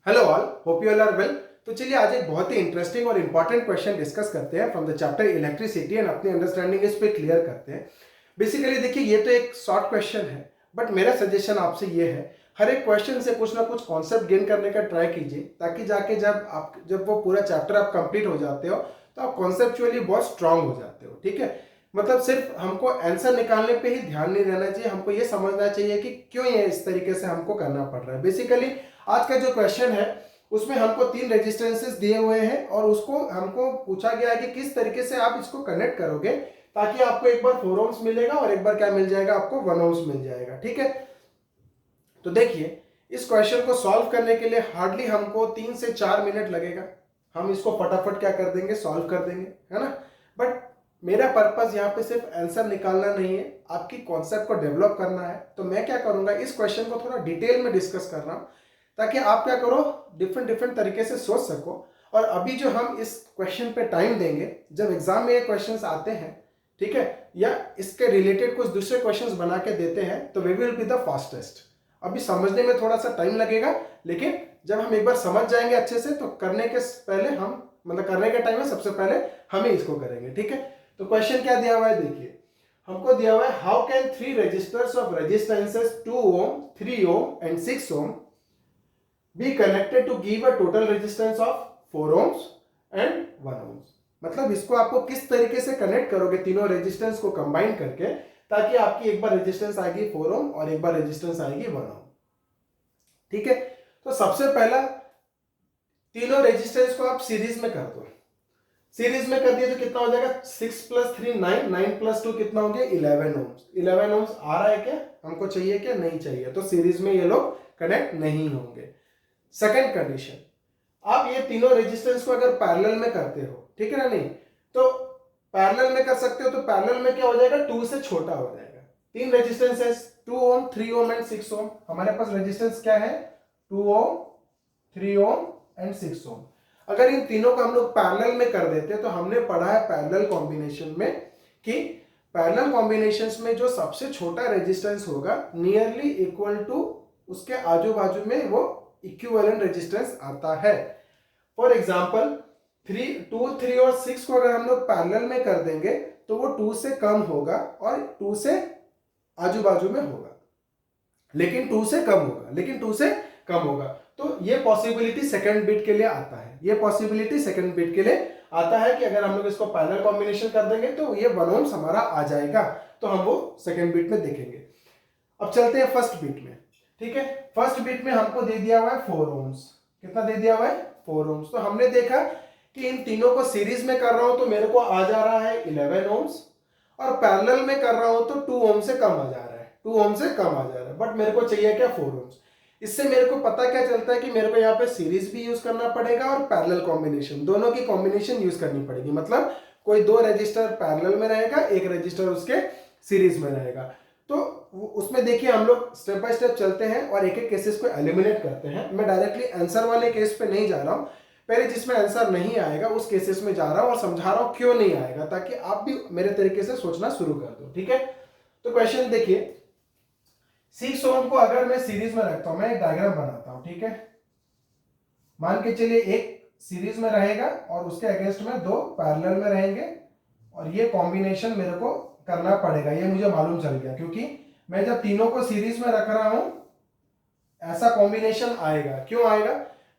Hello all, hope you all are well. तो चलिए आज एक बहुत ही इंटरेस्टिंग और इंपॉर्टेंट क्वेश्चन डिस्कस करते हैं from the chapter electricity and अपनी अंडरस्टैंडिंग इस पे क्लियर करते हैं। बेसिकली देखिए, ये तो एक शॉर्ट क्वेश्चन है, बट मेरा सजेशन आपसे ये है, हर एक क्वेश्चन से कुछ ना कुछ कॉन्सेप्ट गेन करने का ट्राई कीजिए, ताकि जाके जब वो पूरा चैप्टर आप कंप्लीट हो जाते हो तो आप कॉन्सेप्चुअली बहुत स्ट्रांग हो जाते हो। ठीक है, मतलब सिर्फ हमको आंसर निकालने पे ही ध्यान नहीं रहना चाहिए, हमको ये समझना चाहिए कि क्यों ये इस तरीके से हमको करना पड़ रहा है। बेसिकली आज का जो क्वेश्चन है उसमें हमको 3 रेजिस्टेंसेस दिए हुए हैं और उसको हमको पूछा गया है कि किस तरीके से आप इसको कनेक्ट करोगे ताकि आपको एक बार 4 ohms मिलेगा और एक बार क्या मिल जाएगा, आपको 1 ohms मिल जाएगा। ठीक है, तो देखिए इस क्वेश्चन को सॉल्व करने के लिए हार्डली हमको 3 से 4 मिनट लगेगा। हम इसको फटाफट क्या कर देंगे, सॉल्व कर देंगे, है ना। बट मेरा पर्पस यहाँ पे सिर्फ आंसर निकालना नहीं है, आपकी कॉन्सेप्ट को डेवलप करना है। तो मैं क्या करूंगा, इस क्वेश्चन को थोड़ा डिटेल में डिस्कस कर रहा हूँ ताकि आप क्या करो, डिफरेंट डिफरेंट तरीके से सोच सको। और अभी जो हम इस क्वेश्चन पे टाइम देंगे, जब एग्जाम में ये क्वेश्चंस आते हैं, ठीक है, या इसके रिलेटेड कुछ दूसरे क्वेश्चंस बना के देते हैं, तो we will be the fastest. अभी समझने में थोड़ा सा टाइम लगेगा, लेकिन जब हम एक बार समझ जाएंगे अच्छे से तो करने के पहले हम, मतलब करने के टाइम में सबसे पहले हम ही इसको करेंगे। ठीक है, तो क्वेश्चन क्या दिया हुआ है, देखिए हमको दिया हुआ है, how can 3 resistors of resistances 2 ohm, 3 ohm and 6 ohm be connected to give a total resistance of 4 ohms and 1 ohms। मतलब इसको आपको किस तरीके से कनेक्ट करोगे तीनों रेजिस्टेंस को कंबाइन करके, ताकि आपकी एक बार रेजिस्टेंस आएगी 4 ohm और एक बार रेजिस्टेंस आएगी 1 ohm। ठीक है, तो सबसे पहला तीनों रेजिस्टेंस को आप सीरीज में कर दो। सीरीज में कर दिए तो कितना हो जाएगा, 6 + 3 9, 9 + 2 कितना हो गया, 11 ohms। 11 ohms आ रहा है क्या, हमको चाहिए क्या, नहीं चाहिए, तो सीरीज में ये लोग कनेक्ट नहीं होंगे। सेकेंड कंडीशन, आप ये तीनों रेजिस्टेंस को अगर पैरेलल में करते हो, ठीक है ना, नहीं तो पैरेलल में कर सकते हो, तो पैरेलल में क्या हो जाएगा, 2 से छोटा हो जाएगा। 3 रेजिस्टेंस है, 2 ohm, 3 ohm एंड 6 ohm। हमारे पास रेजिस्टेंस क्या है, 2 ohm, 3 ohm एंड 6 ohm। अगर इन तीनों को हम लोग पैरेलल में कर देते, तो हमने पढ़ा है पैरेलल कॉम्बिनेशन में कि पैरेलल कॉम्बिनेशंस में जो सबसे छोटा रेजिस्टेंस होगा नियरली इक्वल टू उसके आजू बाजू में वो इक्विवेलेंट रेजिस्टेंस आता है। फॉर एग्जांपल 2, 3 और 6 को अगर हम लोग पैरेलल में कर देंगे तो वो 2 से कम होगा और 2 से आजू बाजू में होगा, लेकिन 2 से कम होगा, लेकिन 2 से कम होगा। तो ये पॉसिबिलिटी सेकंड बिट के लिए आता है, ये पॉसिबिलिटी सेकंड बिट के लिए आता है कि अगर हम लोग इसको पैरेलल कॉम्बिनेशन कर देंगे तो ये 1 ohms हमारा आ जाएगा। तो हम वो सेकंड बिट में देखेंगे। अब चलते हैं फर्स्ट बिट में। ठीक है, फर्स्ट बिट में हमको दे दिया हुआ है 4 ohms। कितना दे दिया हुआ है, 4 ohms। तो हमने देखा कि इन तीनों को सीरीज में कर रहा हूं तो मेरे को आ जा रहा है 11 ohms, और पैरेलल में कर रहा हूं तो 2 ohm से कम आ जा रहा है, 2 ohm से कम आ जा रहा है, बट मेरे को चाहिए क्या, 4 ohms। इससे मेरे को पता क्या चलता है कि मेरे को यहाँ पे सीरीज भी यूज करना पड़ेगा और पैरेलल कॉम्बिनेशन, दोनों की कॉम्बिनेशन यूज करनी पड़ेगी। मतलब कोई 2 रजिस्टर पैरेलल में रहेगा, एक रजिस्टर उसके सीरीज में रहेगा। तो उसमें देखिए हम लोग स्टेप बाय स्टेप चलते हैं और एक एक केसेस को एलिमिनेट करते हैं। मैं डायरेक्टली आंसर वाले केस पे नहीं जा रहा हूँ, पहले जिसमें आंसर नहीं आएगा उस केसेस में जा रहा हूँ और समझा रहा हूँ क्यों नहीं आएगा, ताकि आप भी मेरे तरीके से सोचना शुरू कर दो। ठीक है, तो क्वेश्चन देखिए, 6 ohm को अगर मैं सीरीज में रखता हूं, मैं एक डायग्राम बनाता हूं। ठीक है, मान के चलिए एक सीरीज में रहेगा और उसके अगेंस्ट में 2 पैरेलल में रहेंगे, और ये कॉम्बिनेशन मेरे को करना पड़ेगा, ये मुझे मालूम चल गया, क्योंकि मैं जब तीनों को सीरीज में रख रहा हूं ऐसा कॉम्बिनेशन आएगा। क्यों आएगा,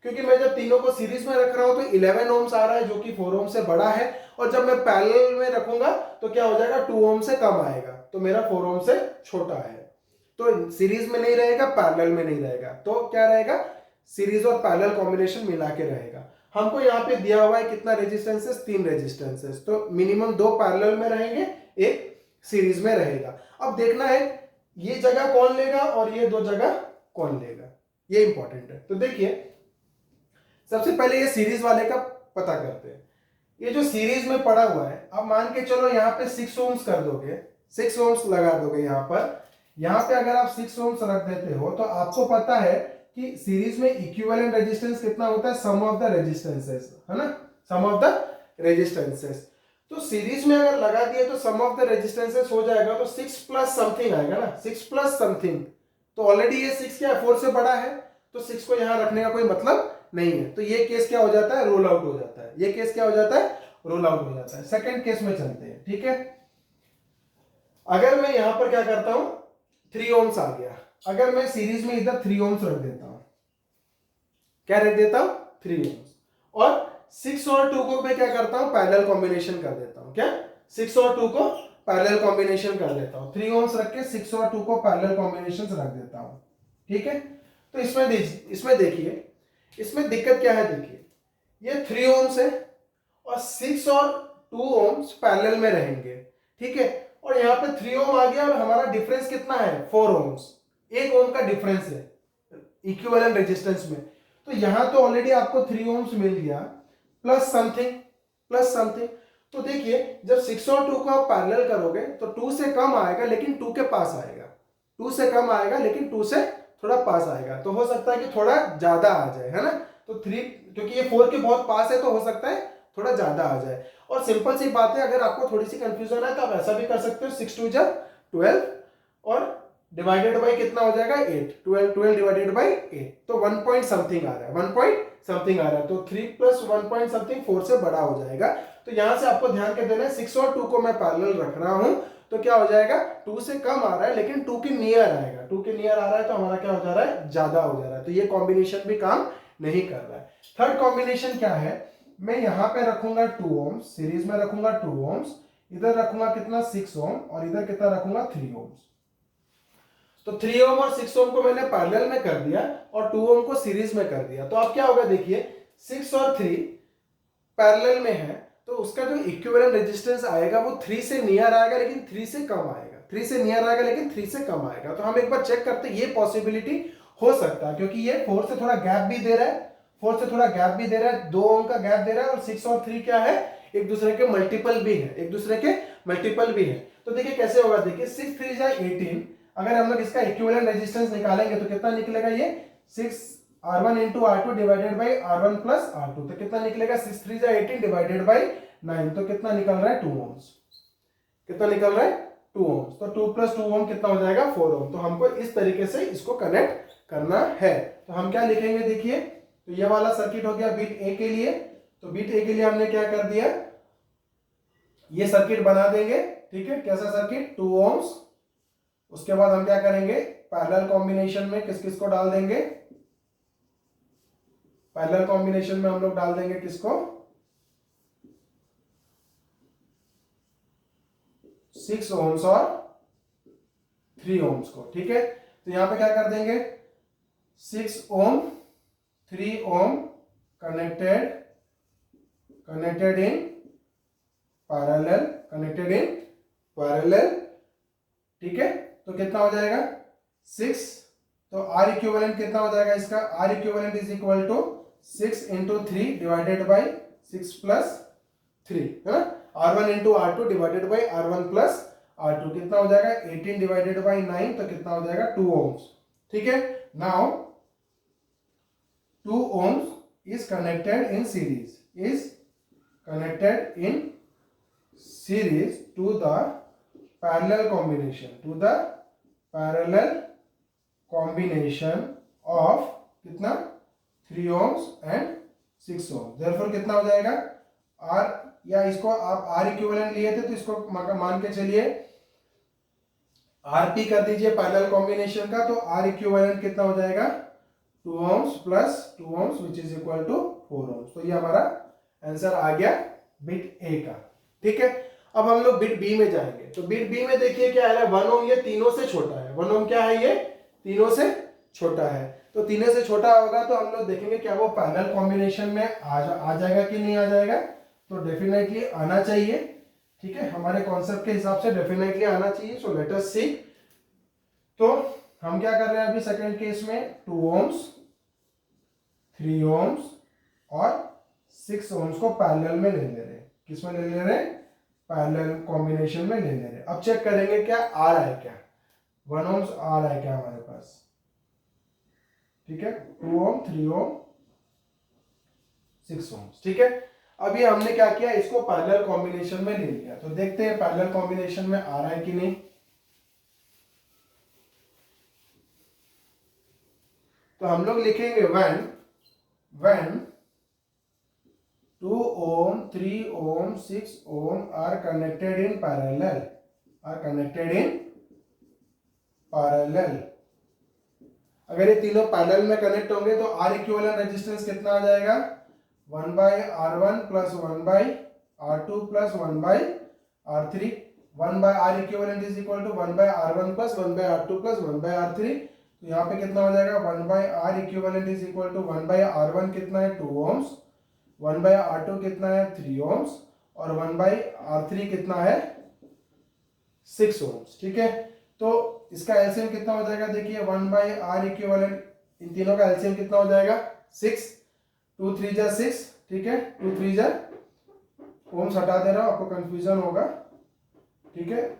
क्योंकि मैं जब तीनों को सीरीज में रख रहा हूं तो 11 ohms आ रहा है जो कि 4 ohm से बड़ा है, और जब मैं पैरेलल में रखूंगा तो क्या हो जाएगा, 2 ohm से कम आएगा, तो मेरा 4 ohm से छोटा है। तो सीरीज में नहीं रहेगा, पैरेलल में नहीं रहेगा, तो क्या रहेगा, सीरीज और पैरेलल कॉम्बिनेशन मिला के रहेगा। हमको यहाँ पे दिया हुआ है कितना रेजिस्टेंसेस, 3 रेजिस्टेंसेस, तो मिनिमम 2 पैरेलल में रहेंगे, एक सीरीज में रहेगा। अब देखना है ये जगह कौन लेगा और ये 2 जगह कौन लेगा, ये इंपॉर्टेंट है। तो देखिए सबसे पहले ये सीरीज वाले का पता करते हैं। ये जो सीरीज में पड़ा हुआ है, अब मान के चलो यहाँ पे 6 ohms कर दोगे, 6 ohms लगा दोगे यहाँ पर। यहाँ पे अगर आप 6 ohms रख देते हो तो आपको पता है कि सीरीज में इक्विवेलेंट रेजिस्टेंस कितना होता है, सम ऑफ द रेजिस्टेंसेस, है ना, सम ऑफ द रेजिस्टेंसेस। तो सीरीज में अगर लगा दिए तो सम ऑफ द रेजिस्टेंसेस हो जाएगा, तो 6 प्लस समथिंग आएगा ना, 6 प्लस समथिंग। तो ऑलरेडी ये 6 क्या 4 से बड़ा है, तो 6 को यहां रखने का कोई मतलब नहीं है। तो ये केस क्या हो जाता है, रोल आउट हो जाता है। ये केस क्या हो जाता है, रोल आउट हो जाता है। सेकंड केस में चलते हैं, ठीक है। अगर मैं यहां पर क्या करता हूं, 3 ओम्स आ गया, अगर मैं सीरीज में इधर 3 ओम्स रख देता हूं, क्या रख देता हूं, 3 ओम्स, और 6 और 2 को मैं क्या करता हूं, पैरेलल कॉम्बिनेशन कर देता हूं। क्या, 6 और 2 को पैरेलल कॉम्बिनेशन कर देता हूं। 3 ओम्स रख के 6 और 2 को पैरेलल कॉम्बिनेशन रख देता हूं, ठीक है। तो इसमें देखिए, इसमें दिक्कत क्या है, देखिए ये 3 ओम्स है और 6 और 2 ओम्स पैरेलल में रहेंगे, ठीक है। और यहाँ पे 3 ओम आ गया और हमारा डिफरेंस कितना है, 4 ओम्स, 1 ओम का डिफरेंस है इक्विवेलेंट रेजिस्टेंस में। तो यहां तो ऑलरेडी आपको 3 ओम्स मिल गया, प्लस समथिंग। तो देखिए जब 6 और 2 को आप पैरेलल करोगे तो 2 से कम आएगा लेकिन 2 के पास आएगा, 2 से कम आएगा लेकिन 2 से थोड़ा पास आएगा। तो हो सकता है कि थोड़ा ज्यादा आ जाए, है ना। तो 3, क्योंकि ये 4 के बहुत पास है तो हो सकता है थोड़ा ज्यादा आ जाए। और सिंपल सी बात है, अगर आपको थोड़ी सी कंफ्यूजन है तो आप ऐसा भी कर सकते हो, 6 2 जा 12 और डिवाइडेड बाई कितना हो जाएगा, 8, 12 डिवाइडेड बाई 8, तो 1 पॉइंट समथिंग आ रहा है, 1 पॉइंट समथिंग आ रहा है। तो 3 प्लस 1 पॉइंट समथिंग 4 से बड़ा हो जाएगा। तो यहां से आपको ध्यान के देना है, 6 और 2 को मैं पैरेलल रख रहा हूं तो क्या हो जाएगा, 2 से कम आ रहा है लेकिन 2 के नियर आएगा, 2 के नियर आ रहा है तो हमारा क्या हो जा रहा है, ज्यादा हो जा रहा है। तो ये कॉम्बिनेशन भी काम नहीं कर रहा है। थर्ड कॉम्बिनेशन क्या है, मैं यहां पे रखूंगा 2 ओम्स, सीरीज में रखूंगा 2 ओम्स, इधर रखूंगा कितना 6 ओम और इधर कितना रखूंगा 3 ओम्स। तो 3 ओम और 6 ओम को मैंने पैरेलल में कर दिया और 2 ओम को सीरीज में कर दिया। तो अब क्या होगा, देखिए 6 और 3 पैरेलल में है तो उसका जो इक्विवेलेंट रेजिस्टेंस आएगा वो 3 से नियर आएगा लेकिन 3 से कम आएगा, 3 से नियर आएगा लेकिन 3 से कम आएगा। तो हम एक बार चेक करते हैं, ये पॉसिबिलिटी हो सकता है क्योंकि ये 4 से थोड़ा गैप भी दे रहा है, 4 से थोड़ा गैप भी दे रहा है, 2 ओम का गैप दे रहा है और 6 और 3 क्या है, एक दूसरे के मल्टीपल भी है, एक दूसरे के मल्टीपल भी है। तो देखिए कैसे होगा, देखिए 6 3 जा 18, अगर हम लोग इसका इक्विवेलेंट रेजिस्टेंस निकालेंगे तो कितना निकलेगा, ये 6 R1 into R2 divided by R1 plus R2, तो कितना निकलेगा, 6 3 जा 18 डिवाइडेड बाई 9, तो कितना निकल रहा है 2 ओम्स, कितना निकल रहा है 2 ओम्स। तो 2 प्लस 2 ओम कितना हो जाएगा 4 ओम। तो हमको इस तरीके से इसको कनेक्ट करना है। तो हम क्या लिखेंगे, देखिए तो ये वाला सर्किट हो गया बिट ए के लिए। तो बिट ए के लिए हमने क्या कर दिया, ये सर्किट बना देंगे, ठीक है। कैसा सर्किट, 2 ओम्स, उसके बाद हम क्या करेंगे, पैरेलल कॉम्बिनेशन में किस किस को डाल देंगे, पैरेलल कॉम्बिनेशन में हम लोग डाल देंगे किसको, 6 ओम्स और 3 ओम्स को, ठीक है। तो यहां पे क्या कर देंगे, 6 ओम 3 ओम कनेक्टेड इन पैरेलल, ठीक है। तो कितना हो जाएगा 6, तो आर इक्विवेलेंट कितना हो जाएगा इसका, R equivalent is equal to 6 into 3 divided by 6 plus 3, है ना। R1 into R2 divided by R1 plus R2 कितना हो जाएगा, 18 डिवाइडेड बाई 9, तो कितना हो जाएगा 2 ओम्स, ठीक है। Now 2 ohms is connected in series to the parallel combination of कितना 3 ओम्स एंड 6 ओम्स। देयरफॉर कितना हो जाएगा R, या इसको आप R इक्विवेलेंट लिए थे तो इसको मान के चलिए RP कर दीजिए पैरेलल कॉम्बिनेशन का। तो R इक्विवेलेंट कितना हो जाएगा 2 ohms plus 2 ohms which is equal to 4 ohms. तो ये हमारा आंसर आ गया बिट ए का, ठीक है। अब हम लोग बिट बी में जाएंगे। तो बिट बी में देखिए क्या है, 1 ओम ये तीनों से छोटा है, 1 ओम क्या है, ये तीनों से छोटा है। तो तीनों से छोटा होगा तो हम लोग देखेंगे क्या वो पैरेलल कॉम्बिनेशन में आ जाएगा कि नहीं आ जाएगा। तो डेफिनेटली आना चाहिए, ठीक है, हमारे कॉन्सेप्ट के हिसाब से डेफिनेटली आना चाहिए। सो लेट अस सी। तो हम क्या कर रहे हैं अभी सेकंड केस में, 2 ओम्स 3 ओम्स और 6 ओम्स को पैरेलल में ले ले रहे हैं। किस में ले ले रहे हैं, पैरेलल कॉम्बिनेशन में ले ले रहे हैं। अब चेक करेंगे क्या आ रहा है, क्या 1 ओम्स आ रहा है क्या हमारे पास, ठीक है। 2 ओम 3 ओम 6 ओम्स, ठीक है। अभी हमने क्या किया, इसको पैरेलल कॉम्बिनेशन में ले लिया। तो देखते हैं पैरेलल कॉम्बिनेशन में आ रहा है कि नहीं। तो हम लोग लिखेंगे when 2 ohm, 3 ohm, 6 ohm are connected in parallel, अगर ये तीनों पैरेलल में कनेक्ट होंगे तो R इक्विवेलेंट रेजिस्टेंस कितना आ जाएगा, 1/R1 plus 1/R2 plus 1/R3, 1/R equivalent is equal to 1/R1 plus 1/R2 plus 1/R3। तो यहाँ पे कितना हो जाएगा, 1/R equivalent is equal to 1/R1 कितना है 2 ohms, 1/R2 कितना है 3 ohms और 1/R3 कितना है 6 ohms। ठीक है, तो इसका एलसीएम कितना हो जाएगा, देखिए 1/R इक्विवेलेंट, इन तीनों का एलसीएम कितना हो जाएगा 6, 2 3 जा 6, ठीक है, 2 3 जा, ohms हटा दे रहा हूं आपको कंफ्यूजन होगा, ठीक है।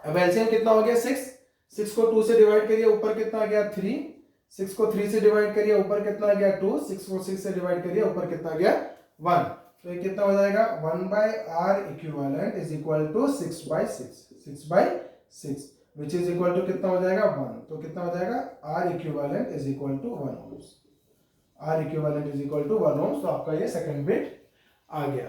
अब एलसीएम कितना हो गया 6 को 2 से डिवाइड करिए, ऊपर कितना आ गया 3, 6 को 3 से डिवाइड करिए, ऊपर कितना आ गया 2, 6 को 6 से डिवाइड करिए, ऊपर कितना आ गया 1। तो ये कितना हो जाएगा, 1/R equivalent is equal to 6/6 which is equal to कितना हो जाएगा 1। तो कितना हो जाएगा, R equivalent is equal to 1 ohms, R equivalent is equal to 1 ohms। तो आपका ये सेकंड बिट आ गया।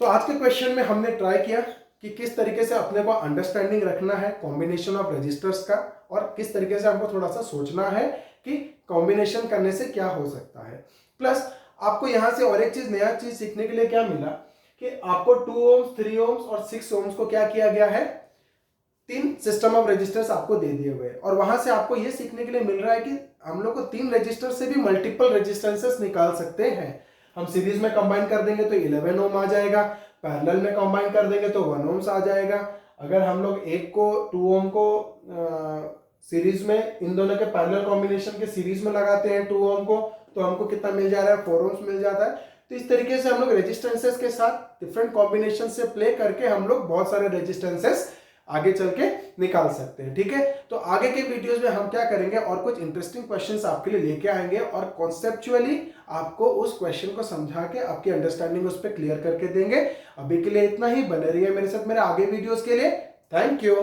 तो आज के क्वेश्चन में हमने ट्राई किया कि किस तरीके से अपने को अंडरस्टैंडिंग रखना है कॉम्बिनेशन ऑफ रजिस्टर्स का, और किस तरीके से हमको थोड़ा सा सोचना है कि कॉम्बिनेशन करने से क्या हो सकता है। प्लस आपको यहाँ से और एक चीज, नया चीज सीखने के लिए क्या मिला कि आपको 2 ohms, 3 ohms और 6 ohms को क्या किया गया है, 3 सिस्टम ऑफ रजिस्टर्स आपको दे दिए हुए, और वहां से आपको ये सीखने के लिए मिल रहा है कि हम लोग को 3 रजिस्टर से भी मल्टीपल रेजिस्टेंसेस निकाल सकते हैं। हम सीरीज में कंबाइन कर देंगे तो 11 ohm आ जाएगा, पैरेलल में कंबाइन कर देंगे तो 1 ohms आ जाएगा। अगर हम लोग एक को 2 ohm को सीरीज में, इन दोनों के पैरेलल कॉम्बिनेशन के सीरीज में लगाते हैं 2 ohm को, तो हमको कितना मिल जा रहा है, 4 ohms मिल जाता है। तो इस तरीके से हम लोग रेजिस्टेंसेस के साथ डिफरेंट कॉम्बिनेशन से प्ले करके हम लोग बहुत सारे रेजिस्टेंसेस आगे चल के निकाल सकते हैं। ठीक है, तो आगे के वीडियोस में हम क्या करेंगे, और कुछ इंटरेस्टिंग क्वेश्चंस आपके लिए लेके आएंगे और कॉन्सेप्चुअली आपको उस क्वेश्चन को समझा के आपकी अंडरस्टैंडिंग उस पर क्लियर करके देंगे। अभी के लिए इतना ही, बने रहिए मेरे साथ मेरे आगे वीडियोस के लिए। Thank you.